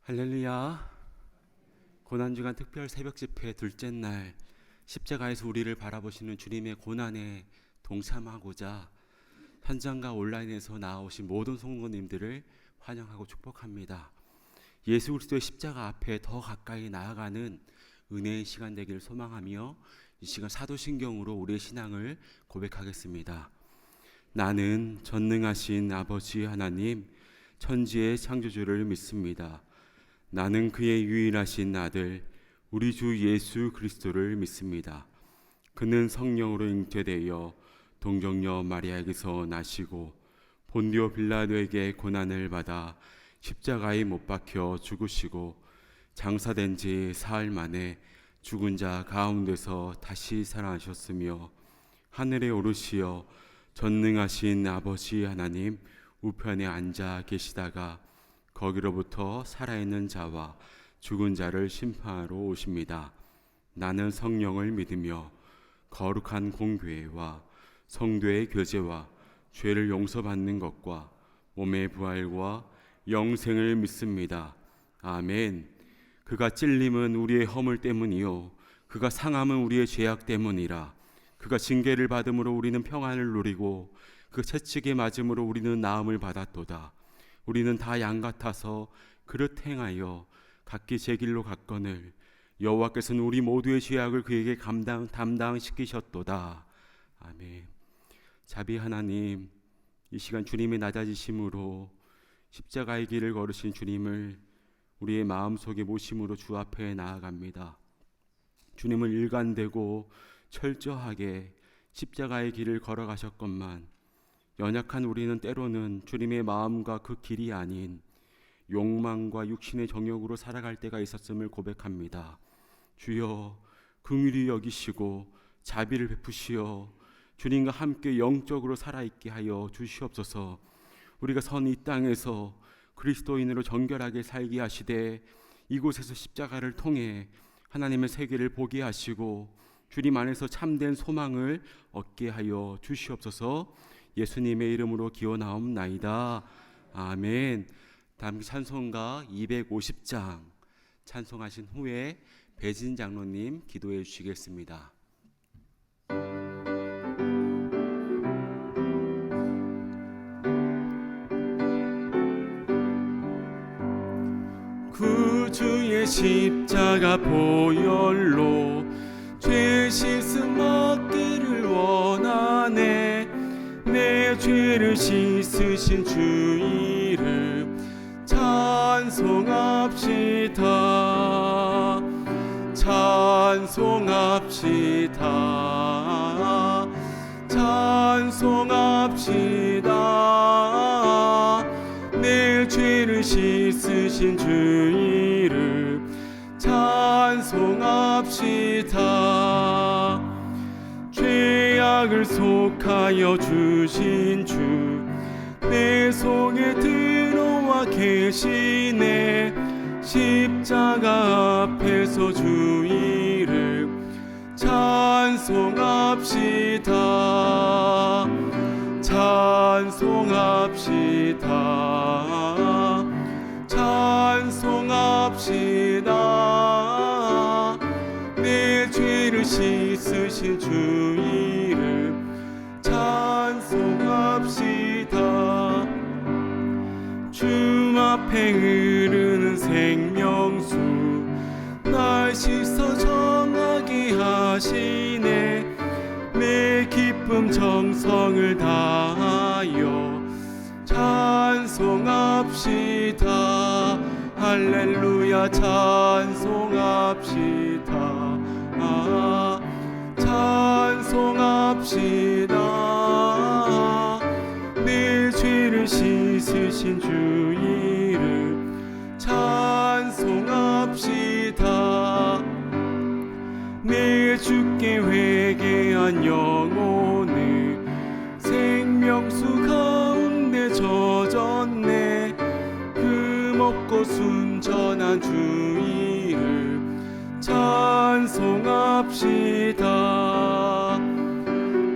할렐루야. 고난주간 특별 새벽 집회 둘째 날, 십자가에서 우리를 바라보시는 주님의 고난에 동참하고자 현장과 온라인에서 나오신 모든 성도님들을 환영하고 축복합니다. 예수 그리스도의 십자가 앞에 더 가까이 나아가는 은혜의 시간 되기를 소망하며 이 시간 사도신경으로 우리의 신앙을 고백하겠습니다. 나는 전능하신 아버지 하나님, 천지의 창조주를 믿습니다. 나는 그의 유일하신 아들 우리 주 예수 그리스도를 믿습니다. 그는 성령으로 잉태되어 동정녀 마리아에게서 나시고 본디오 빌라도에게 고난을 받아 십자가에 못 박혀 죽으시고 장사된 지 사흘 만에 죽은 자 가운데서 다시 살아나셨으며 하늘에 오르시어 전능하신 아버지 하나님 우편에 앉아 계시다가 거기로부터 살아있는 자와 죽은 자를 심판하러 오십니다. 나는 성령을 믿으며 거룩한 공교회와 성도의 교제와 죄를 용서받는 것과 몸의 부활과 영생을 믿습니다. 아멘. 그가 찔림은 우리의 허물 때문이요 그가 상함은 우리의 죄악 때문이라. 그가 징계를 받음으로 우리는 평안을 누리고 그 채찍에 맞음으로 우리는 나음을 받았도다. 우리는 다 양 같아서 그릇 행하여 각기 제 길로 갔거늘 여호와께서는 우리 모두의 죄악을 그에게 담당시키셨도다. 아멘. 자비 하나님, 이 시간 주님의 낮아지심으로 십자가의 길을 걸으신 주님을 우리의 마음속에 모심으로 주 앞에 나아갑니다. 주님을 일관되고 철저하게 십자가의 길을 걸어가셨건만 연약한 우리는 때로는 주님의 마음과 그 길이 아닌 욕망과 육신의 정욕으로 살아갈 때가 있었음을 고백합니다. 주여 긍휼히 여기시고 자비를 베푸시어 주님과 함께 영적으로 살아있게 하여 주시옵소서. 우리가 선 이 땅에서 그리스도인으로 정결하게 살게 하시되 이곳에서 십자가를 통해 하나님의 세계를 보게 하시고 주님 안에서 참된 소망을 얻게 하여 주시옵소서. 예수님의 이름으로 기원하옵나이다. 아멘. 다음 찬송가 250장 찬송하신 후에 배진 장로님 기도해 주시겠습니다. 구주의 십자가 보혈로 죄 씻음 얻기를 원하네. 내 죄를 씻으신 주 이름 찬송합시다. 찬송합시다. 찬송합시다. 내 죄를 씻으신 주 이름 찬송합시다. 죄악을 속하여 주신 주 내 속에 들어와 계시네. 십자가 앞에서 주 이름 찬송합시다. 찬송합시다. 찬송합시다. 내 죄를 씻으신 주 이름 찬송합시다. 주 앞에 흐르는 생명수 날 씻어 정하게 하시네. 내 기쁨 정성을 다하여 찬송합시다. 할렐루야 찬송합시다. 찬송합시다. 내 죄를 씻으신 주 이름 찬송합시다. 내 주께 회개한 영혼을 생명수 가운데 젖었네. 그 먹고 순전한 주 이름 찬송합시다.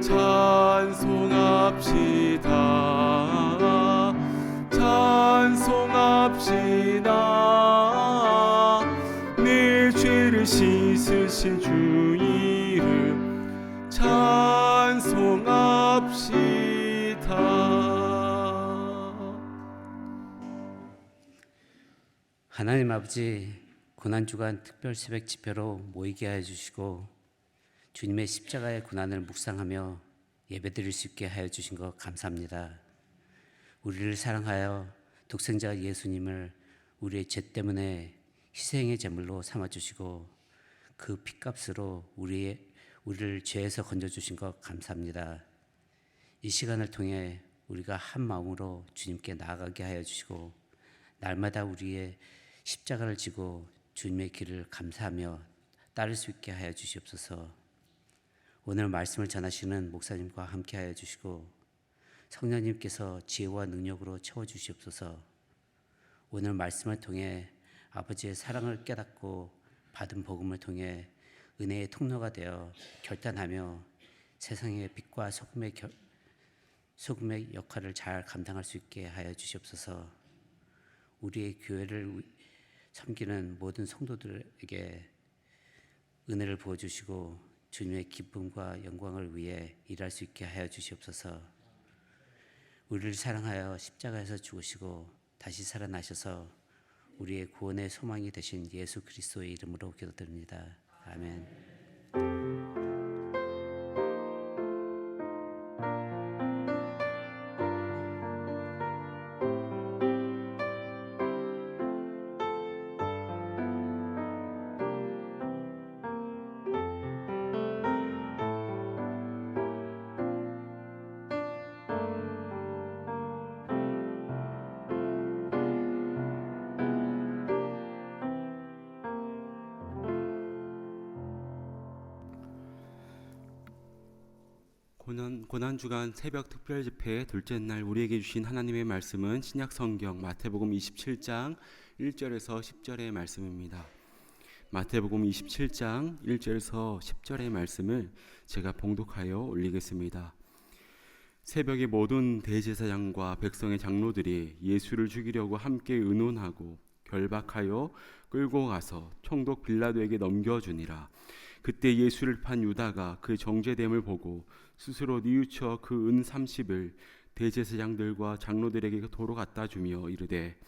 찬송합시다. 찬송합시다. 씻으신 주 이름 찬송합시다. 하나님 아버지, 고난주간 특별 새벽 집회로 모이게 하여 주시고 주님의 십자가의 고난을 묵상하며 예배드릴 수 있게 하여 주신 것 감사합니다. 우리를 사랑하여 독생자 예수님을 우리의 죄 때문에 희생의 제물로 삼아주시고 그 핏값으로 우리를 죄에서 건져주신 것 감사합니다. 이 시간을 통해 우리가 한 마음으로 주님께 나아가게 하여 주시고 날마다 우리의 십자가를 지고 주님의 길을 감사하며 따를 수 있게 하여 주시옵소서. 오늘 말씀을 전하시는 목사님과 함께 하여 주시고 성령님께서 지혜와 능력으로 채워주시옵소서. 오늘 말씀을 통해 아버지의 사랑을 깨닫고 받은 복음을 통해 은혜의 통로가 되어 결단하며 세상의 빛과 소금의 역할을 잘 감당할 수 있게 하여 주시옵소서. 우리의 교회를 섬기는 모든 성도들에게 은혜를 부어주시고 주님의 기쁨과 영광을 위해 일할 수 있게 하여 주시옵소서. 우리를 사랑하여 십자가에서 죽으시고 다시 살아나셔서 우리의 구원의 소망이 되신 예수 그리스도의 이름으로 기도드립니다. 아멘. 고난주간 새벽 특별 집회 둘째 날 우리에게 주신 하나님의 말씀은 신약 성경 마태복음 27장 1절에서 10절의 말씀입니다. 마태복음 27장 1절에서 10절의 말씀을 제가 봉독하여 올리겠습니다. 새벽에 모든 대제사장과 백성의 장로들이 예수를 죽이려고 함께 의논하고 결박하여 끌고 가서 총독 빌라도에게 넘겨주니라. 그때 예수를 판 유다가 그 정죄됨을 보고 스스로 뉘우쳐 그 은 30을 대제사장들과 장로들에게 도로 갖다 주며 이르되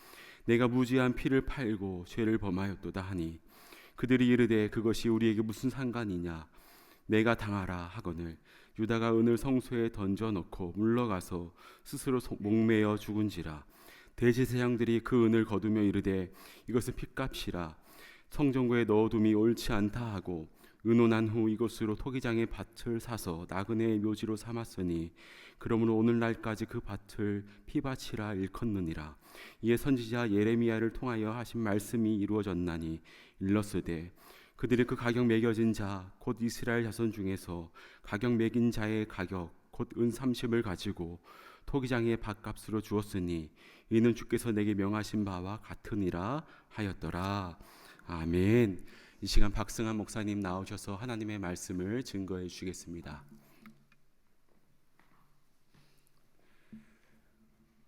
내가 무지한 피를 팔고 죄를 범하였도다 하니 그들이 이르되 그것이 우리에게 무슨 상관이냐 내가 당하라 하거늘 유다가 은을 성소에 던져놓고 물러가서 스스로 목매어 죽은지라. 대제사장들이 그 은을 거두며 이르되 이것은 핏값이라 성전고에 넣어둠이 옳지 않다 하고 의논한 후 이것으로 토기장의 밭을 사서 나그네의 묘지로 삼았으니 그러므로 오늘날까지 그 밭을 피밭이라 일컫느니라. 이에 선지자 예레미야를 통하여 하신 말씀이 이루어졌나니 일렀으되 그들이 그 가격 매겨진 자 곧 이스라엘 자손 중에서 가격 매긴 자의 가격 곧 은 30을 가지고 토기장의 밭값으로 주었으니 이는 주께서 내게 명하신 바와 같으니라 하였더라. 아멘. 이 시간 박승환 목사님 나오셔서 하나님의 말씀을 증거해 주시겠습니다.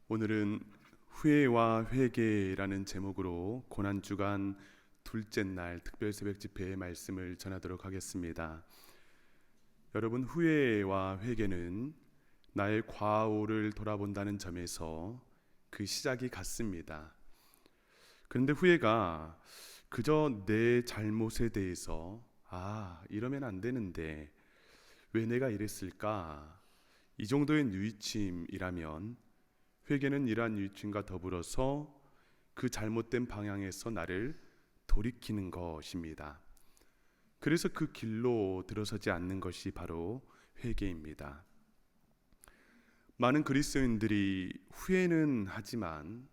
오늘은 후회와 회개라는 제목으로 고난주간 둘째 날 특별 새벽 집회의 말씀을 전하도록 하겠습니다. 여러분, 후회와 회개는 나의 과오를 돌아본다는 점에서 그 시작이 같습니다. 그런데 후회가 그저 내 잘못에 대해서 이러면 안 되는데 왜 내가 이랬을까? 이 정도의 뉘우침이라면 회개는 이러한 뉘우침과 더불어서 그 잘못된 방향에서 나를 돌이키는 것입니다. 그래서 그 길로 들어서지 않는 것이 바로 회개입니다. 많은 그리스도인들이 후회는 하지만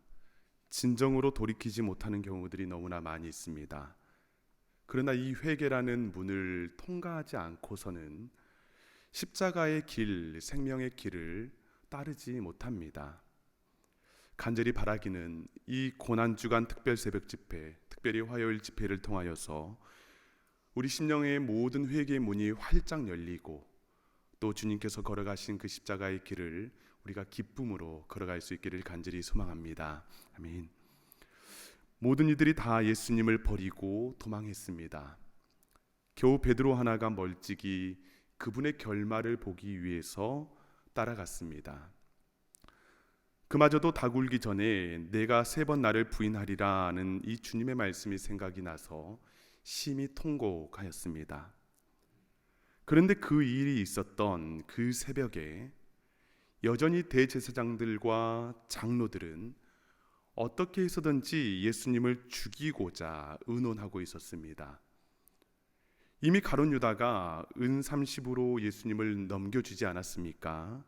진정으로 돌이키지 못하는 경우들이 너무나 많이 있습니다. 그러나 이 회개라는 문을 통과하지 않고서는 십자가의 길, 생명의 길을 따르지 못합니다. 간절히 바라기는 이 고난주간 특별 새벽 집회, 특별히 화요일 집회를 통하여서 우리 심령의 모든 회개의 문이 활짝 열리고 또 주님께서 걸어가신 그 십자가의 길을 우리가 기쁨으로 걸어갈 수 있기를 간절히 소망합니다. 아멘. 모든 이들이 다 예수님을 버리고 도망했습니다. 겨우 베드로 하나가 멀찍이 그분의 결말을 보기 위해서 따라갔습니다. 그마저도 다굴기 전에 내가 3번 나를 부인하리라는 이 주님의 말씀이 생각이 나서 심히 통곡하였습니다. 그런데 그 일이 있었던 그 새벽에 여전히 대제사장들과 장로들은 어떻게 해서든지 예수님을 죽이고자 의논하고 있었습니다. 이미 가룟 유다가 은 30으로 예수님을 넘겨주지 않았습니까?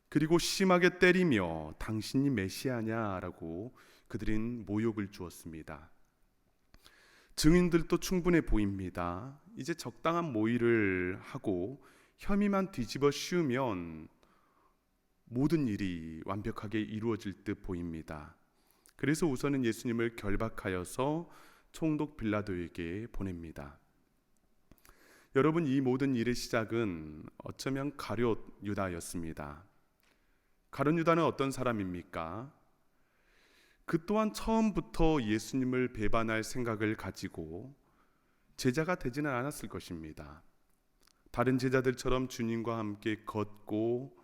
그리고 심하게 때리며 당신이 메시아냐라고 그들은 모욕을 주었습니다. 증인들도 충분해 보입니다. 이제 적당한 모의를 하고 혐의만 뒤집어 씌우면 모든 일이 완벽하게 이루어질 듯 보입니다. 그래서 우선은 예수님을 결박하여서 총독 빌라도에게 보냅니다. 여러분, 이 모든 일의 시작은 어쩌면 가룟 유다였습니다. 가룟 유다는 어떤 사람입니까? 그 또한 처음부터 예수님을 배반할 생각을 가지고 제자가 되지는 않았을 것입니다. 다른 제자들처럼 주님과 함께 걷고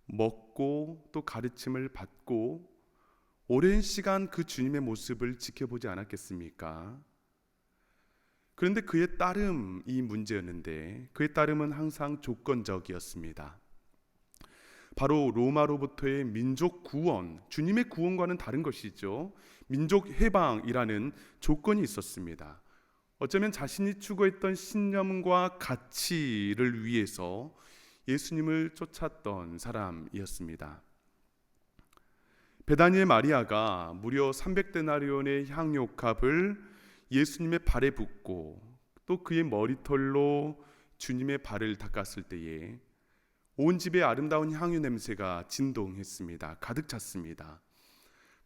먹고 또 가르침을 받고 오랜 시간 그 주님의 모습을 지켜보지 않았겠습니까? 그런데 그의 따름이 문제였는데 그의 따름은 항상 조건적이었습니다. 바로 로마로부터의 민족 구원, 주님의 구원과는 다른 것이죠. 민족 해방이라는 조건이 있었습니다. 어쩌면 자신이 추구했던 신념과 가치를 위해서 예수님을 쫓았던 사람이었습니다. 베다니의 마리아가 무려 300데나리온의 향유값을 예수님의 발에 붓고 또 그의 머리털로 주님의 발을 닦았을 때에 온 집에 아름다운 향유 냄새가 진동했습니다. 가득 찼습니다.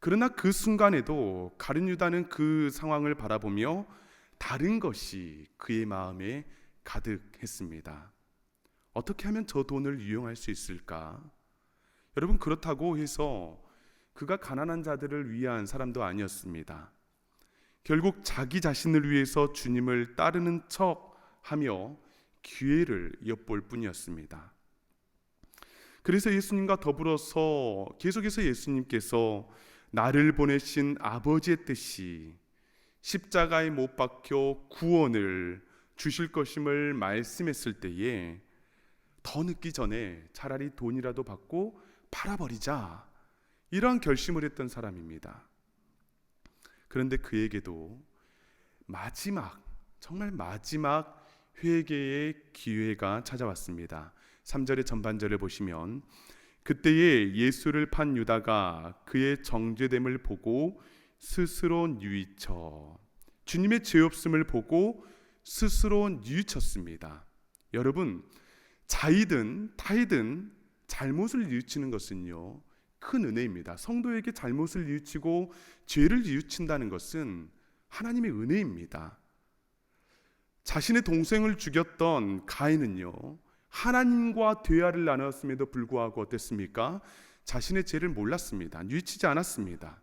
그러나 그 순간에도 가룟 유다는 그 상황을 바라보며 다른 것이 그의 마음에 가득했습니다. 어떻게 하면 저 돈을 유용할 수 있을까? 여러분, 그렇다고 해서 그가 가난한 자들을 위한 사람도 아니었습니다. 결국 자기 자신을 위해서 주님을 따르는 척하며 기회를 엿볼 뿐이었습니다. 그래서 예수님과 더불어서 계속해서 예수님께서 나를 보내신 아버지의 뜻이 십자가에 못 박혀 구원을 주실 것임을 말씀했을 때에 더 늦기 전에 차라리 돈이라도 받고 팔아버리자, 이러한 결심을 했던 사람입니다. 그런데 그에게도 정말 마지막 회개의 기회가 찾아왔습니다. 3절의 전반절을 보시면 그때에 예수를 판 유다가 그의 정죄됨을 보고 스스로 뉘우쳐, 주님의 죄 없음을 보고 스스로 뉘우쳤습니다. 여러분, 자이든 타이든 잘못을 뉘우치는 것은요, 큰 은혜입니다. 성도에게 잘못을 뉘우치고 죄를 뉘우친다는 것은 하나님의 은혜입니다. 자신의 동생을 죽였던 가인은요, 하나님과 대화를 나눴음에도 불구하고 어땠습니까? 자신의 죄를 몰랐습니다. 뉘우치지 않았습니다.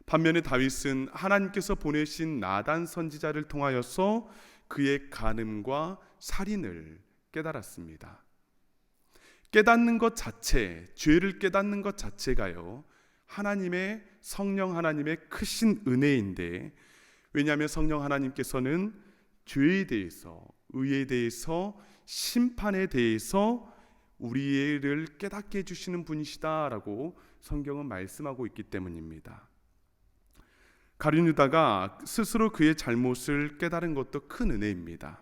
반면에 다윗은 하나님께서 보내신 나단 선지자를 통하여서 그의 간음과 살인을 깨달았습니다. 깨닫는 것 자체, 죄를 깨닫는 것 자체가요, 하나님의, 성령 하나님의 크신 은혜인데, 왜냐하면 성령 하나님께서는 죄에 대해서, 의에 대해서, 심판에 대해서 우리를 깨닫게 해주시는 분이시다라고 성경은 말씀하고 있기 때문입니다. 가룟 유다가 스스로 그의 잘못을 깨달은 것도 큰 은혜입니다.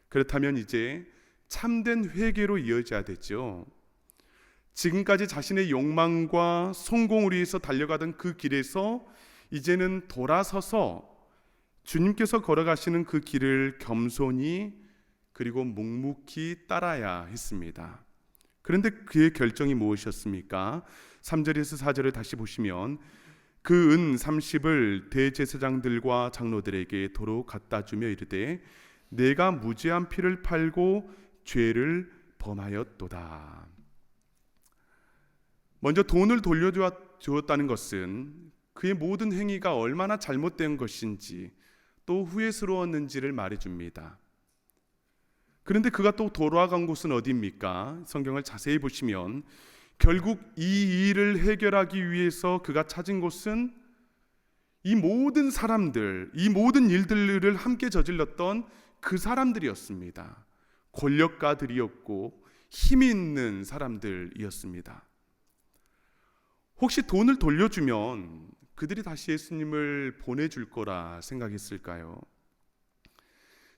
그렇다면 이제 참된 회개로 이어져야 되죠. 지금까지 자신의 욕망과 성공을 위해서 달려가던 그 길에서 이제는 돌아서서 주님께서 걸어가시는 그 길을 겸손히 그리고 묵묵히 따라야 했습니다. 그런데 그의 결정이 무엇이었습니까? 3절에서 4절을 다시 보시면 그 은 30을 대제사장들과 장로들에게 도로 갖다 주며 이르되 내가 무죄한 피를 팔고 죄를 범하였도다. 먼저 돈을 돌려주었다는 것은 그의 모든 행위가 얼마나 잘못된 것인지, 또 후회스러웠는지를 말해줍니다. 그런데 그가 또 돌아간 곳은 어디입니까? 성경을 자세히 보시면 결국 이 일을 해결하기 위해서 그가 찾은 곳은 이 모든 사람들, 이 모든 일들을 함께 저질렀던 그 사람들이었습니다. 권력가들이었고 힘이 있는 사람들이었습니다. 혹시 돈을 돌려주면 그들이 다시 예수님을 보내줄 거라 생각했을까요?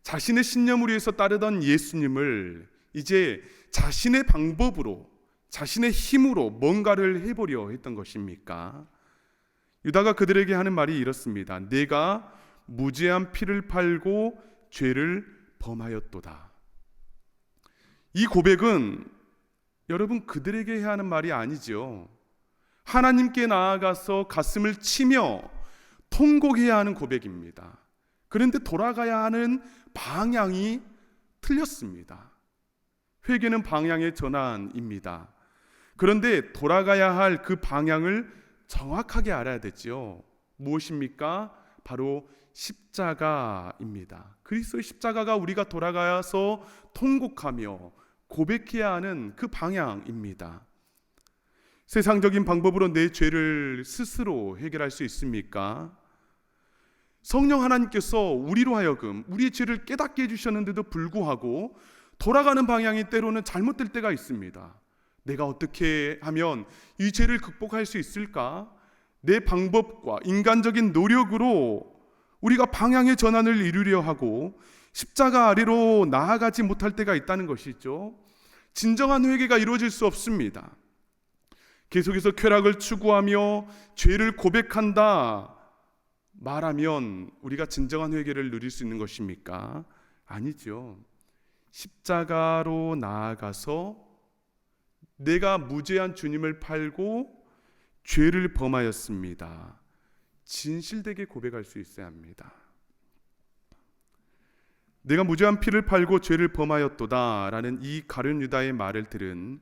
자신의 신념을 위해서 따르던 예수님을 이제 자신의 방법으로, 자신의 힘으로 뭔가를 해보려 했던 것입니까? 유다가 그들에게 하는 말이 이렇습니다. 내가 무죄한 피를 팔고 죄를 범하였도다. 이 고백은 여러분 그들에게 해야 하는 말이 아니죠. 하나님께 나아가서 가슴을 치며 통곡해야 하는 고백입니다. 그런데 돌아가야 하는 방향이 틀렸습니다. 회개는 방향의 전환입니다. 그런데 돌아가야 할 그 방향을 정확하게 알아야 되죠. 무엇입니까? 바로 십자가입니다. 그리스도의 십자가가 우리가 돌아가서 통곡하며 고백해야 하는 그 방향입니다. 세상적인 방법으로 내 죄를 스스로 해결할 수 있습니까? 성령 하나님께서 우리로 하여금 우리의 죄를 깨닫게 해주셨는데도 불구하고 돌아가는 방향이 때로는 잘못될 때가 있습니다. 내가 어떻게 하면 이 죄를 극복할 수 있을까? 내 방법과 인간적인 노력으로 우리가 방향의 전환을 이루려 하고 십자가 아래로 나아가지 못할 때가 있다는 것이죠. 진정한 회개가 이루어질 수 없습니다. 계속해서 쾌락을 추구하며 죄를 고백한다 말하면 우리가 진정한 회개를 누릴 수 있는 것입니까? 아니죠. 십자가로 나아가서 내가 무죄한 주님을 팔고 죄를 범하였습니다. 진실되게 고백할 수 있어야 합니다. 내가 무죄한 피를 팔고 죄를 범하였도다 라는 이 가룟 유다의 말을 들은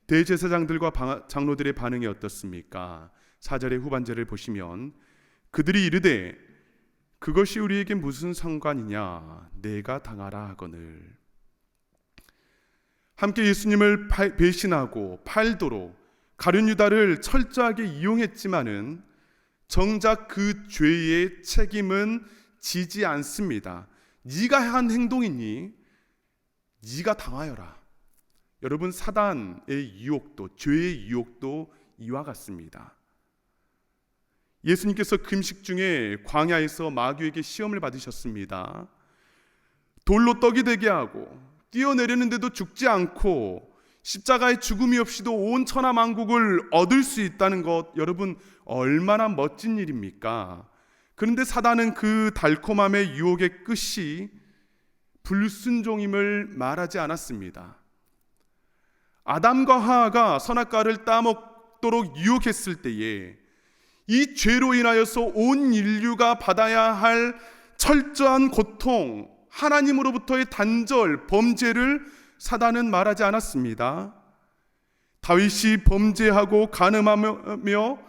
대제사장들과 장로들의 반응이 어떻습니까? 4절의 후반절을 보시면 그들이 이르되 그것이 우리에게 무슨 상관이냐 내가 당하라 하거늘. 함께 예수님을 배신하고 팔도록 가룟 유다를 철저하게 이용했지만은 정작 그 죄의 책임은 지지 않습니다. 네가 한 행동이니 네가 당하여라. 여러분 사단의 유혹도 죄의 유혹도 이와 같습니다. 예수님께서 금식 중에 광야에서 마귀에게 시험을 받으셨습니다. 돌로 떡이 되게 하고 뛰어내리는데도 죽지 않고 십자가의 죽음이 없이도 온 천하 만국을 얻을 수 있다는 것, 여러분 얼마나 멋진 일입니까? 그런데 사단은 그 달콤함의 유혹의 끝이 불순종임을 말하지 않았습니다. 아담과 하와가 선악과를 따먹도록 유혹했을 때에 이 죄로 인하여서 온 인류가 받아야 할 철저한 고통, 하나님으로부터의 단절, 범죄를 사단은 말하지 않았습니다. 다윗이 범죄하고 간음하며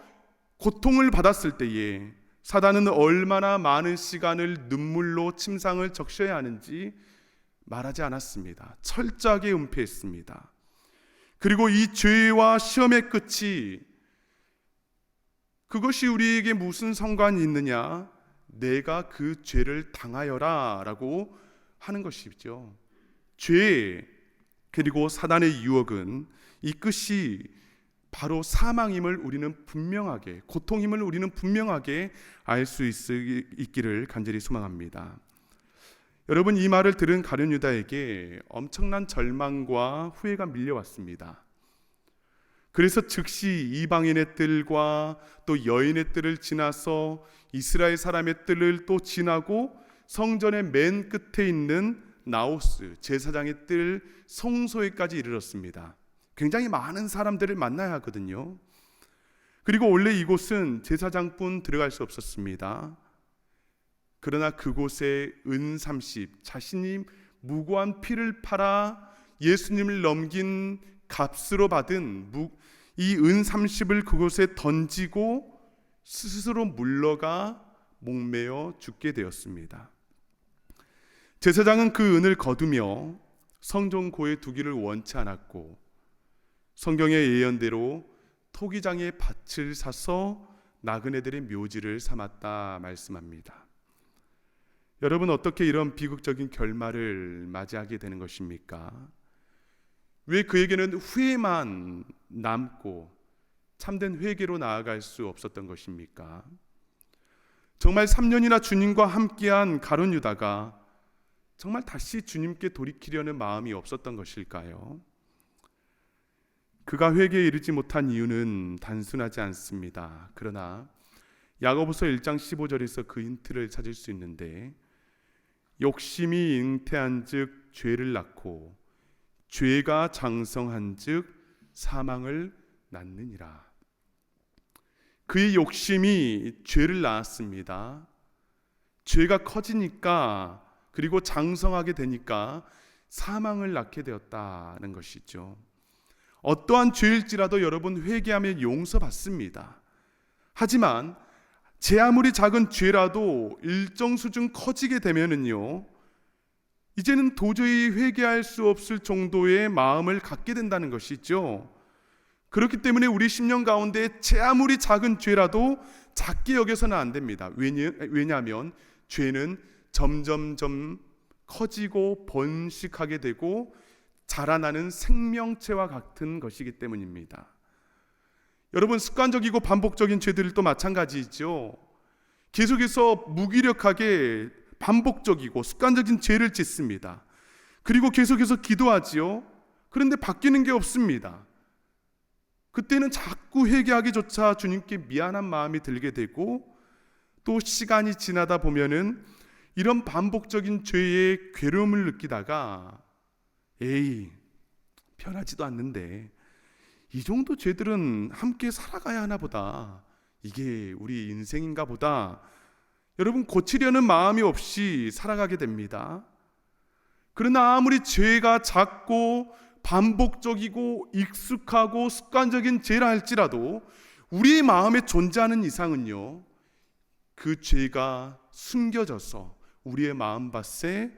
고통을 받았을 때에 사단은 얼마나 많은 시간을 눈물로 침상을 적셔야 하는지 말하지 않았습니다. 철저하게 은폐했습니다. 그리고 이 죄와 시험의 끝이 그것이 우리에게 무슨 상관이 있느냐? 내가 그 죄를 당하여라 라고 하는 것이죠. 죄 그리고 사단의 유혹은 이 끝이 바로 사망임을 우리는 분명하게, 고통임을 우리는 분명하게 알 수 있기를 간절히 소망합니다. 여러분 이 말을 들은 가룟 유다에게 엄청난 절망과 후회가 밀려왔습니다. 그래서 즉시 이방인의 뜰과 또 여인의 뜰을 지나서 이스라엘 사람의 뜰을 또 지나고 성전의 맨 끝에 있는 나오스 제사장의 뜰 성소에까지 이르렀습니다. 굉장히 많은 사람들을 만나야 하거든요. 그리고 원래 이곳은 제사장뿐 들어갈 수 없었습니다. 그러나 그곳에 은 30, 자신이 무고한 피를 팔아 예수님을 넘긴 값으로 받은 이 은 30을 그곳에 던지고 스스로 물러가 목매어 죽게 되었습니다. 제사장은 그 은을 거두며 성전고에 두기를 원치 않았고 성경의 예언대로 토기장에 밭을 사서 나그네들의 묘지를 삼았다 말씀합니다. 여러분, 어떻게 이런 비극적인 결말을 맞이하게 되는 것입니까? 왜 그에게는 후회만 남고 참된 회개로 나아갈 수 없었던 것입니까? 정말 3년이나 주님과 함께한 가룟 유다가 정말 다시 주님께 돌이키려는 마음이 없었던 것일까요? 그가 회개에 이르지 못한 이유는 단순하지 않습니다. 그러나 야고보서 1장 15절에서 그 힌트를 찾을 수 있는데, 욕심이 잉태한즉 죄를 낳고 죄가 장성한즉 사망을 낳느니라. 그의 욕심이 죄를 낳았습니다. 죄가 커지니까, 그리고 장성하게 되니까 사망을 낳게 되었다는 것이죠. 어떠한 죄일지라도 여러분, 회개하면 용서받습니다. 하지만 제 아무리 작은 죄라도 일정 수준 커지게 되면은요, 이제는 도저히 회개할 수 없을 정도의 마음을 갖게 된다는 것이죠. 그렇기 때문에 우리 심령 가운데 제 아무리 작은 죄라도 작게 여겨서는 안 됩니다. 왜냐하면 죄는 점점점 커지고 번식하게 되고 자라나는 생명체와 같은 것이기 때문입니다. 여러분, 습관적이고 반복적인 죄들도 또 마찬가지죠. 계속해서 무기력하게 반복적이고 습관적인 죄를 짓습니다. 그리고 계속해서 기도하지요. 그런데 바뀌는 게 없습니다. 그때는 자꾸 회개하기조차 주님께 미안한 마음이 들게 되고, 또 시간이 지나다 보면은 이런 반복적인 죄의 괴로움을 느끼다가 에이, 편하지도 않는데 이 정도 죄들은 함께 살아가야 하나 보다, 이게 우리 인생인가 보다, 여러분, 고치려는 마음이 없이 살아가게 됩니다. 그러나 아무리 죄가 작고 반복적이고 익숙하고 습관적인 죄라 할지라도 우리의 마음에 존재하는 이상은요, 그 죄가 숨겨져서 우리의 마음밭에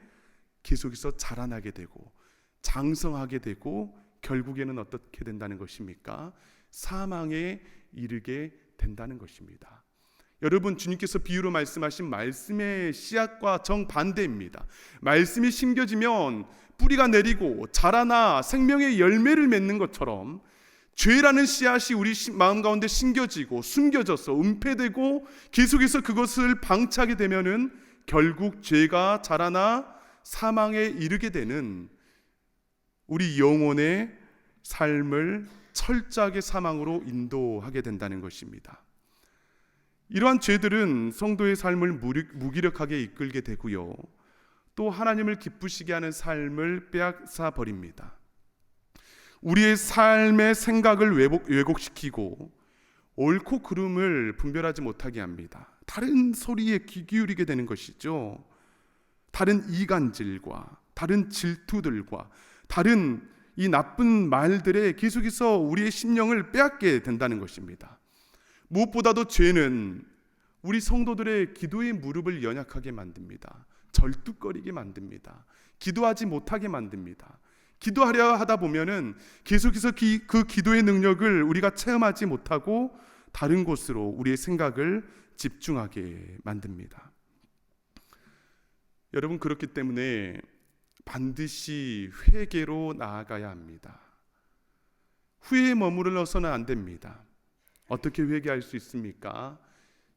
계속해서 자라나게 되고 장성하게 되고 결국에는 어떻게 된다는 것입니까? 사망에 이르게 된다는 것입니다. 여러분, 주님께서 비유로 말씀하신 말씀의 씨앗과 정반대입니다. 말씀이 심겨지면 뿌리가 내리고 자라나 생명의 열매를 맺는 것처럼 죄라는 씨앗이 우리 마음 가운데 심겨지고 숨겨져서 은폐되고 계속해서 그것을 방치하게 되면은 결국 죄가 자라나 사망에 이르게 되는 우리 영혼의 삶을 철저하게 사망으로 인도하게 된다는 것입니다. 이러한 죄들은 성도의 삶을 무기력하게 이끌게 되고요, 또 하나님을 기쁘시게 하는 삶을 빼앗아 버립니다. 우리의 삶의 생각을 왜곡시키고 옳고 그름을 분별하지 못하게 합니다. 다른 소리에 귀 기울이게 되는 것이죠. 다른 이간질과 다른 질투들과 다른 이 나쁜 말들에 계속해서 우리의 심령을 빼앗게 된다는 것입니다. 무엇보다도 죄는 우리 성도들의 기도의 무릎을 연약하게 만듭니다. 절뚝거리게 만듭니다. 기도하지 못하게 만듭니다. 기도하려 하다 보면은 계속해서 그 기도의 능력을 우리가 체험하지 못하고 다른 곳으로 우리의 생각을 집중하게 만듭니다. 여러분, 그렇기 때문에 반드시 회개로 나아가야 합니다. 후회에 머무르러서는 안 됩니다. 어떻게 회개할 수 있습니까?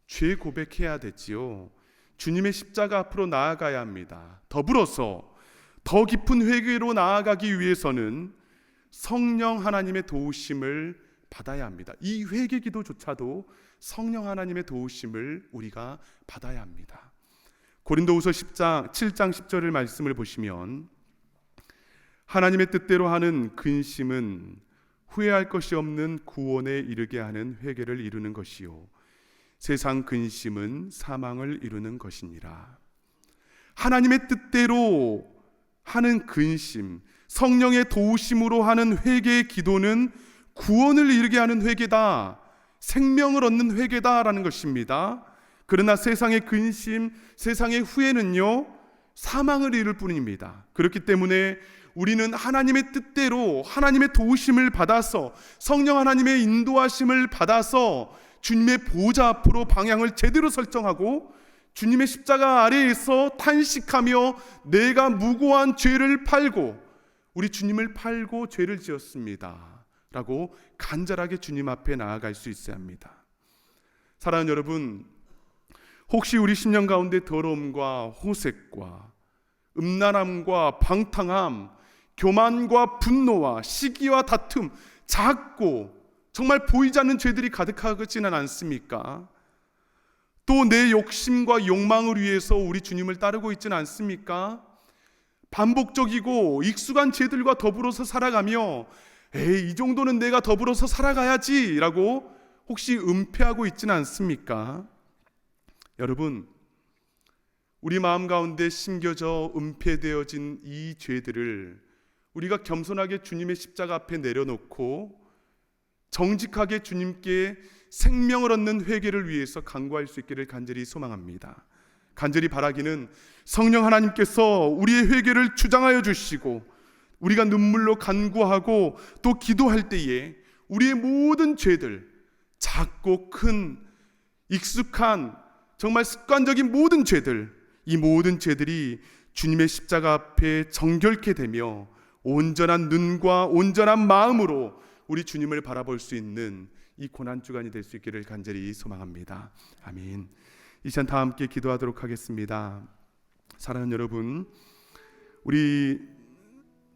죄 고백해야 되지요. 주님의 십자가 앞으로 나아가야 합니다. 더불어서 더 깊은 회개로 나아가기 위해서는 성령 하나님의 도우심을 받아야 합니다. 이 회개 기도조차도 성령 하나님의 도우심을 우리가 받아야 합니다. 고린도후서 7장 10절의 말씀을 보시면, 하나님의 뜻대로 하는 근심은 후회할 것이 없는 구원에 이르게 하는 회개를 이루는 것이요, 세상 근심은 사망을 이루는 것이니라. 하나님의 뜻대로 하는 근심, 성령의 도우심으로 하는 회개의 기도는 구원을 이루게 하는 회개다, 생명을 얻는 회개다라는 것입니다. 그러나 세상의 근심, 세상의 후회는요, 사망을 이룰 뿐입니다. 그렇기 때문에 우리는 하나님의 뜻대로 하나님의 도우심을 받아서, 성령 하나님의 인도하심을 받아서 주님의 보좌 앞으로 방향을 제대로 설정하고 주님의 십자가 아래에서 탄식하며 내가 무고한 죄를 팔고, 우리 주님을 팔고 죄를 지었습니다 라고 간절하게 주님 앞에 나아갈 수 있어야 합니다. 사랑하는 여러분, 혹시 우리 심령 가운데 더러움과 호색과 음란함과 방탕함, 교만과 분노와 시기와 다툼, 작고 정말 보이지 않는 죄들이 가득하지는 않습니까? 또 내 욕심과 욕망을 위해서 우리 주님을 따르고 있지는 않습니까? 반복적이고 익숙한 죄들과 더불어서 살아가며 에이, 이 정도는 내가 더불어서 살아가야지 라고 혹시 은폐하고 있지는 않습니까? 여러분, 우리 마음 가운데 심겨져 은폐되어진 이 죄들을 우리가 겸손하게 주님의 십자가 앞에 내려놓고 정직하게 주님께 생명을 얻는 회개를 위해서 간구할 수 있기를 간절히 소망합니다. 간절히 바라기는 성령 하나님께서 우리의 회개를 주장하여 주시고 우리가 눈물로 간구하고 또 기도할 때에 우리의 모든 죄들, 작고 큰 익숙한 정말 습관적인 모든 죄들, 이 모든 죄들이 주님의 십자가 앞에 정결케 되며 온전한 눈과 온전한 마음으로 우리 주님을 바라볼 수 있는 이 고난주간이 될 수 있기를 간절히 소망합니다. 아멘. 이 시간 다 함께 기도하도록 하겠습니다. 사랑하는 여러분, 우리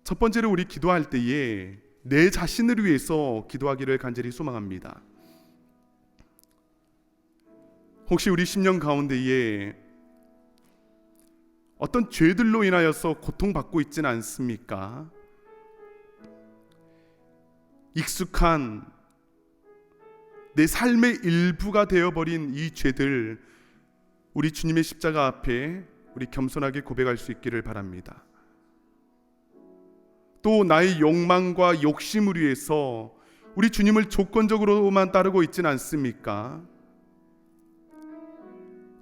첫 번째로 우리 기도할 때에 내 자신을 위해서 기도하기를 간절히 소망합니다. 혹시 우리 심령 가운데에 어떤 죄들로 인하여서 고통받고 있지는 않습니까? 익숙한 내 삶의 일부가 되어버린 이 죄들, 우리 주님의 십자가 앞에 우리 겸손하게 고백할 수 있기를 바랍니다. 또 나의 욕망과 욕심을 위해서 우리 주님을 조건적으로만 따르고 있지는 않습니까?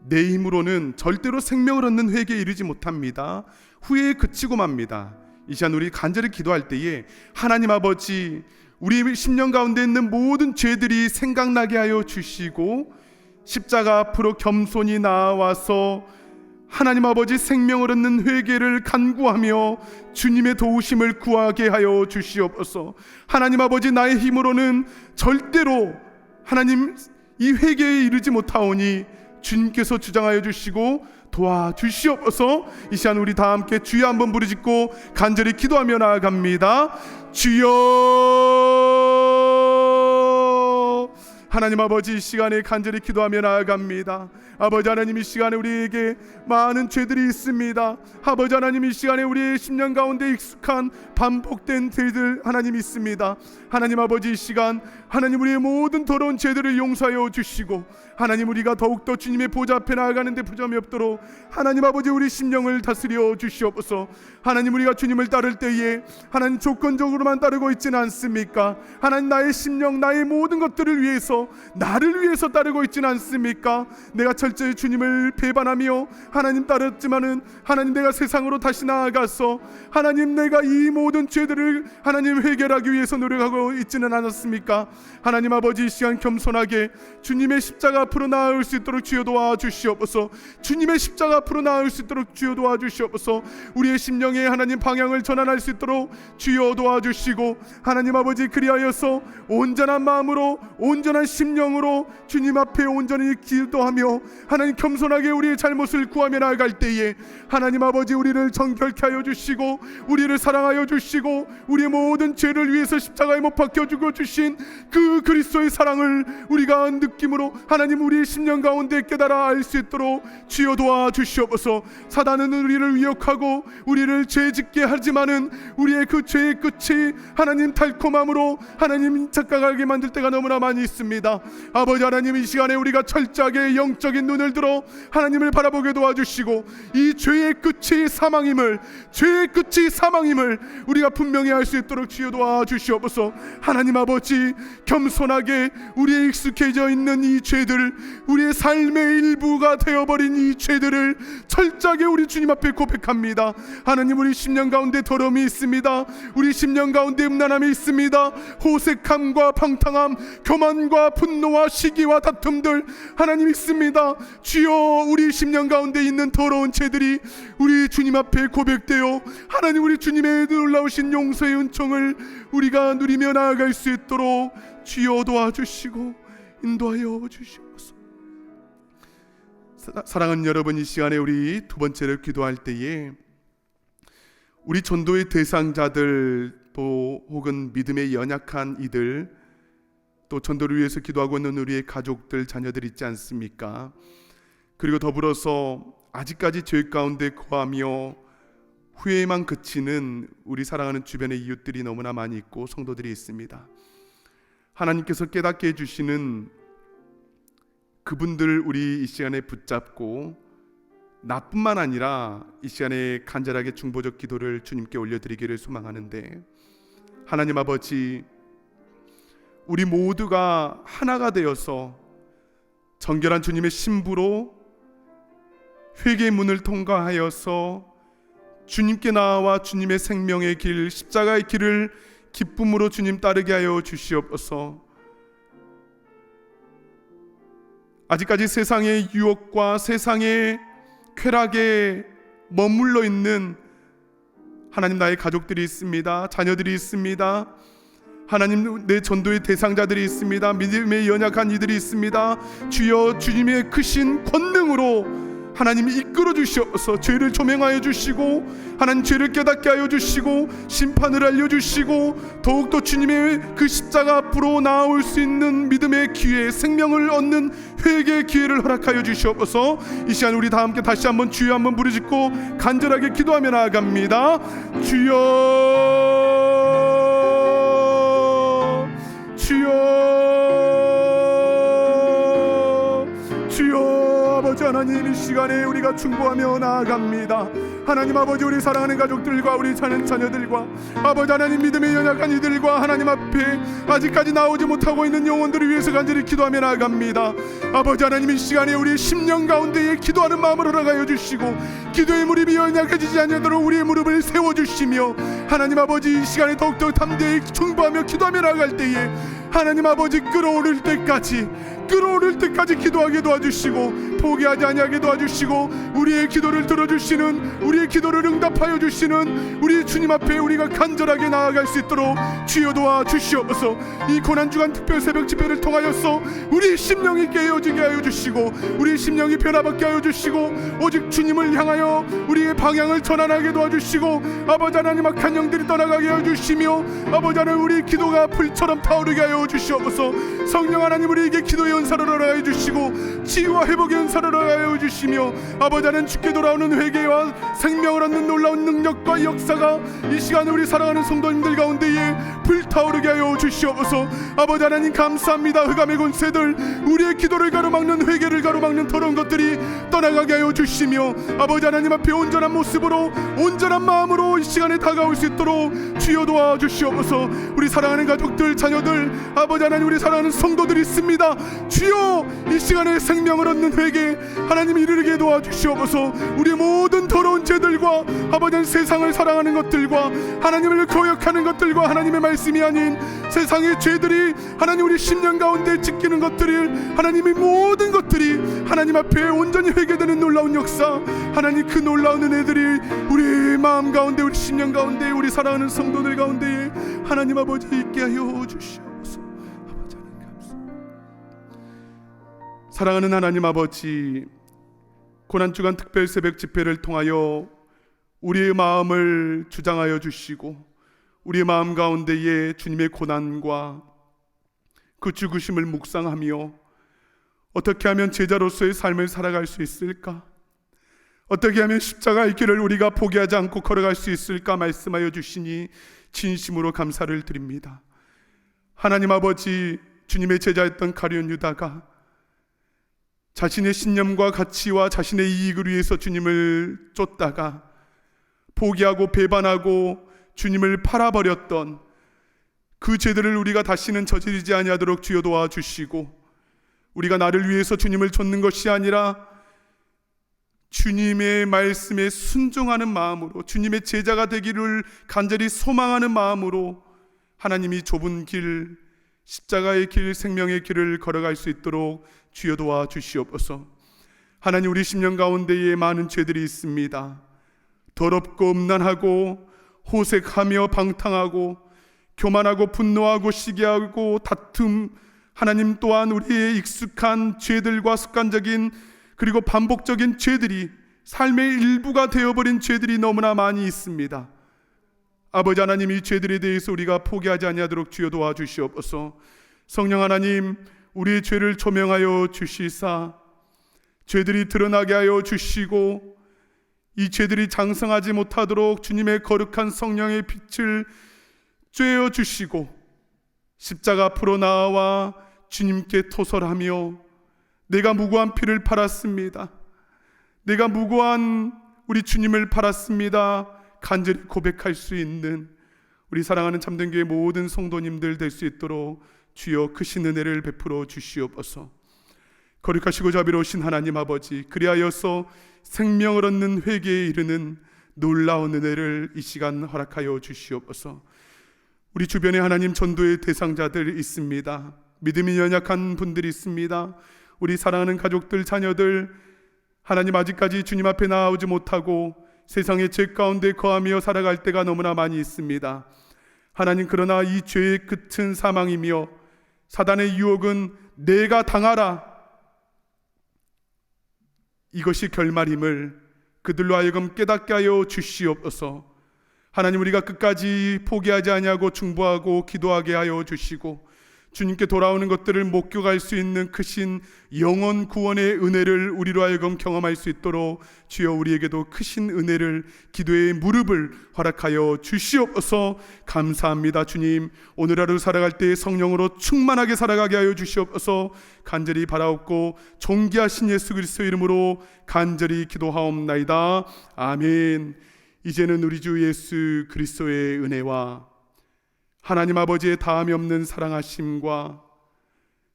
내 힘으로는 절대로 생명을 얻는 회개에 이르지 못합니다. 후회에 그치고 맙니다. 이 시간 우리 간절히 기도할 때에 하나님 아버지, 우리 심령 가운데 있는 모든 죄들이 생각나게 하여 주시고 십자가 앞으로 겸손히 나와서 하나님 아버지 생명을 얻는 회개를 간구하며 주님의 도우심을 구하게 하여 주시옵소서. 하나님 아버지, 나의 힘으로는 절대로 하나님 이 회개에 이르지 못하오니 주님께서 주장하여 주시고 도와주시옵소서. 이 시간 우리 다 함께 주여 한번 부르짖고 간절히 기도하며 나아갑니다. 주여. 하나님 아버지, 이 시간에 간절히 기도하며 나아갑니다. 아버지 하나님, 이 시간에 우리에게 많은 죄들이 있습니다. 아버지 하나님, 이 시간에 우리의 심령 가운데 익숙한 반복된 죄들 하나님 있습니다. 하나님 아버지, 이 시간 하나님 우리의 모든 더러운 죄들을 용서하여 주시고 하나님 우리가 더욱더 주님의 보좌 앞에 나아가는데 부점이 없도록 하나님 아버지 우리 심령을 다스려 주시옵소서. 하나님, 우리가 주님을 따를 때에 하나님 조건적으로만 따르고 있지는 않습니까? 하나님, 나의 심령, 나의 모든 것들을 위해서, 나를 위해서 따르고 있지는 않습니까? 내가 철저히 주님을 배반하며 하나님 따랐지만은 하나님 내가 세상으로 다시 나아가서 하나님 내가 이 모든 죄들을 하나님 해결하기 위해서 노력하고 있지는 않았습니까? 하나님 아버지, 이 시간 겸손하게 주님의 십자가 앞으로 나아올 수 있도록 주여 도와주시옵소서. 주님의 십자가 앞으로 나아올 수 있도록 주여 도와주시옵소서. 우리의 심령에 하나님 방향을 전환할 수 있도록 주여 도와주시고 하나님 아버지, 그리하여서 온전한 마음으로 온전한 심령으로 주님 앞에 온전히 기도하며 하나님 겸손하게 우리의 잘못을 구하며 나아갈 때에 하나님 아버지 우리를 정결케 하여 주시고 우리를 사랑하여 주시고 우리의 모든 죄를 위해서 십자가에 못 박혀 죽어 주신 그 그리스도의 사랑을 우리가 느낌으로 하나님 우리의 심령 가운데 깨달아 알 수 있도록 주여 도와주시옵소서. 사단은 우리를 위협하고 우리를 죄짓게 하지만은 우리의 그 죄의 끝이 하나님 달콤함으로 하나님 착각하게 만들 때가 너무나 많이 있습니다. 기도합니다. 아버지 하나님, 이 시간에 우리가 철저하게 영적인 눈을 들어 하나님을 바라보게 도와주시고, 이 죄의 끝이 사망임을 우리가 분명히 알 수 있도록 주여 도와주시옵소서. 하나님 아버지, 겸손하게 우리의 익숙해져 있는 이 죄들, 우리의 삶의 일부가 되어버린 이 죄들을 철저하게 우리 주님 앞에 고백합니다. 하나님, 우리 심령 가운데 더러움이 있습니다. 우리 심령 가운데 음란함이 있습니다. 호색함과 방탕함, 교만과 분노와 시기와 다툼들 하나님 있습니다. 주여, 우리 심령 가운데 있는 더러운 죄들이 우리 주님 앞에 고백되어 하나님, 우리 주님의 놀라우신 용서의 은총을 우리가 누리며 나아갈 수 있도록 주여 도와주시고 인도하여 주시옵소서. 사랑하는 여러분, 이 시간에 우리 두 번째로 기도할 때에 우리 전도의 대상자들, 또 혹은 믿음에 연약한 이들, 또 전도를 위해서 기도하고 있는 우리의 가족들, 자녀들 있지 않습니까? 그리고 더불어서 아직까지 죄 가운데 거하며 후회만 그치는 우리 사랑하는 주변의 이웃들이 너무나 많이 있고 성도들이 있습니다. 하나님께서 깨닫게 해주시는 그분들 우리 이 시간에 붙잡고 나뿐만 아니라 이 시간에 간절하게 중보적 기도를 주님께 올려드리기를 소망하는데, 하나님 아버지, 우리 모두가 하나가 되어서 정결한 주님의 신부로 회개의 문을 통과하여서 주님께 나와 주님의 생명의 길, 십자가의 길을 기쁨으로 주님 따르게 하여 주시옵소서. 아직까지 세상의 유혹과 세상의 쾌락에 머물러 있는 하나님, 나의 가족들이 있습니다. 자녀들이 있습니다. 하나님, 내 전도의 대상자들이 있습니다. 믿음에 연약한 이들이 있습니다. 주여, 주님의 크신 권능으로 하나님이 이끌어 주시옵소서. 죄를 조명하여 주시고 하나님, 죄를 깨닫게 하여 주시고 심판을 알려주시고 더욱더 주님의 그 십자가 앞으로 나아올 수 있는 믿음의 기회, 생명을 얻는 회개의 기회를 허락하여 주시옵소서. 이 시간 우리 다 함께 다시 한번 주여 한번 부르짖고 간절하게 기도하며 나아갑니다. 주여, 주여, 주여. 아버지 하나님, 이 시간에 우리가 중보하며 나아갑니다. 하나님 아버지, 우리 사랑하는 가족들과 우리 자녀들과 아버지 하나님, 믿음에 연약한 이들과 하나님 앞에 아직까지 나오지 못하고 있는 영혼들을 위해서 간절히 기도하며 나아갑니다. 아버지 하나님, 이 시간에 우리의 심령 가운데에 기도하는 마음을 허락하여 주시고 기도의 무릎이 연약해지지 않도록 우리의 무릎을 세워주시며 하나님 아버지, 이 시간에 더욱더 담대히 중보하며 기도하며 나아갈 때에 하나님 아버지, 끌어오를 때까지 기도하게 도와주시고 포기하지 아니하게 도와주시고 우리의 기도를 들어주시는, 우리의 기도를 응답하여 주시는 우리 주님 앞에 우리가 간절하게 나아갈 수 있도록 주여 도와주시옵소서. 이 고난주간 특별 새벽 집회를 통하여서 우리 심령이 깨어지게 하여 주시고 우리 심령이 변화받게 하여 주시고 오직 주님을 향하여 우리의 방향을 전환하게 도와주시고 아버지 하나님, 악한 영들이 떠나가게 하여 주시며 아버지 하나님, 우리 기도가 불처럼 타오르게 하여 주시옵소서. 성령 하나님, 우리에게 기도의 은사를 허락하여 주시고 치유와 회복의 은사를 허락하여 주시며 아버지 하나님, 주께 돌아오는 회개와 생명을 얻는 놀라운 능력과 역사가 이 시간에 우리 사랑하는 성도님들 가운데에 불타오르게 하여 주시옵소서. 아버지 하나님, 감사합니다. 흑암의 권세들, 우리의 기도를 가로막는, 회개를 가로막는 더러운 것들이 떠나가게 하여 주시며 아버지 하나님 앞에 온전한 모습으로 온전한 마음으로 이 시간에 다가올 수 있도록 주여 도와주시옵소서. 우리 사랑하는 가족들, 자녀들, 아버지 하나님, 우리 사랑하는 성도들이 있습니다. 주여, 이 시간에 생명을 얻는 회개 하나님 이르게 도와주시옵소서. 우리 모든 더러운 죄들과 아버지 세상을 사랑하는 것들과 하나님을 거역하는 것들과 하나님의 말씀이 아닌 세상의 죄들이 하나님 우리 심령 가운데 지키는 것들을 하나님의 모든 것들이 하나님 앞에 온전히 회개되는 놀라운 역사, 하나님 그 놀라운 은혜들이 우리 마음 가운데, 우리 심령 가운데, 우리 사랑하는 성도들 가운데 하나님 아버지 있게 하여 주시옵소서. 아버지 하나님 감사합니다. 사랑하는 하나님 아버지, 고난주간 특별 새벽 집회를 통하여 우리의 마음을 주장하여 주시고 우리의 마음 가운데에 주님의 고난과 그 죽으심을 묵상하며 어떻게 하면 제자로서의 삶을 살아갈 수 있을까, 어떻게 하면 십자가의 길을 우리가 포기하지 않고 걸어갈 수 있을까 말씀하여 주시니 진심으로 감사를 드립니다. 하나님 아버지, 주님의 제자였던 가룟 유다가 자신의 신념과 가치와 자신의 이익을 위해서 주님을 쫓다가 포기하고 배반하고 주님을 팔아버렸던 그 죄들을 우리가 다시는 저지르지 아니하도록 주여 도와주시고, 우리가 나를 위해서 주님을 쫓는 것이 아니라 주님의 말씀에 순종하는 마음으로, 주님의 제자가 되기를 간절히 소망하는 마음으로 하나님이 좁은 길, 십자가의 길, 생명의 길을 걸어갈 수 있도록 주여 도와주시옵소서. 하나님, 우리 심령 가운데에 많은 죄들이 있습니다. 더럽고 음란하고 호색하며 방탕하고 교만하고 분노하고 시기하고 다툼, 하나님 또한 우리의 익숙한 죄들과 습관적인 그리고 반복적인 죄들이 삶의 일부가 되어버린 죄들이 너무나 많이 있습니다. 아버지 하나님, 이 죄들에 대해서 우리가 포기하지 아니하도록 주여 도와주시옵소서. 성령 하나님, 우리의 죄를 조명하여 주시사 죄들이 드러나게 하여 주시고, 이 죄들이 장성하지 못하도록 주님의 거룩한 성령의 빛을 쬐어 주시고, 십자가 앞으로 나와 주님께 토설하며 내가 무고한 피를 팔았습니다, 내가 무고한 우리 주님을 팔았습니다, 간절히 고백할 수 있는 우리 사랑하는 참된 교회 모든 성도님들 될 수 있도록 주여 크신 은혜를 베풀어 주시옵소서. 거룩하시고 자비로우신 하나님 아버지, 그리하여서 생명을 얻는 회개에 이르는 놀라운 은혜를 이 시간 허락하여 주시옵소서. 우리 주변에 하나님 전도의 대상자들 있습니다. 믿음이 연약한 분들이 있습니다. 우리 사랑하는 가족들, 자녀들, 하나님 아직까지 주님 앞에 나아오지 못하고 세상의 죄 가운데 거하며 살아갈 때가 너무나 많이 있습니다. 하나님, 그러나 이 죄의 끝은 사망이며 사단의 유혹은 내가 당하라, 이것이 결말임을 그들로 하여금 깨닫게 하여 주시옵소서. 하나님, 우리가 끝까지 포기하지 아니하고 중보하고 기도하게 하여 주시고, 주님께 돌아오는 것들을 목격할 수 있는 크신 영원 구원의 은혜를 우리로 하여금 경험할 수 있도록 주여 우리에게도 크신 은혜를, 기도의 무릎을 허락하여 주시옵소서. 감사합니다. 주님, 오늘 하루 살아갈 때 성령으로 충만하게 살아가게 하여 주시옵소서. 간절히 바라옵고 존귀하신 예수 그리스도의 이름으로 간절히 기도하옵나이다. 아멘. 이제는 우리 주 예수 그리스도의 은혜와 하나님 아버지의 다함이 없는 사랑하심과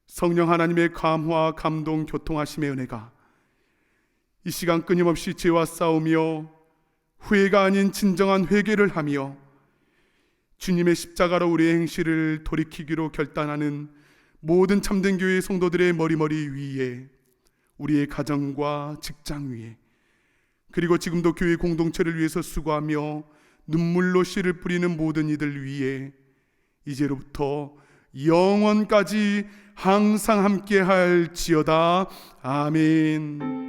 성령 하나님의 감화, 감동, 교통하심의 은혜가 이 시간 끊임없이 죄와 싸우며 후회가 아닌 진정한 회개를 하며 주님의 십자가로 우리의 행실을 돌이키기로 결단하는 모든 참된 교회의 성도들의 머리머리 위에, 우리의 가정과 직장 위에, 그리고 지금도 교회 공동체를 위해서 수고하며 눈물로 씨를 뿌리는 모든 이들 위에 이제로부터 영원까지 항상 함께 할지어다. 아멘.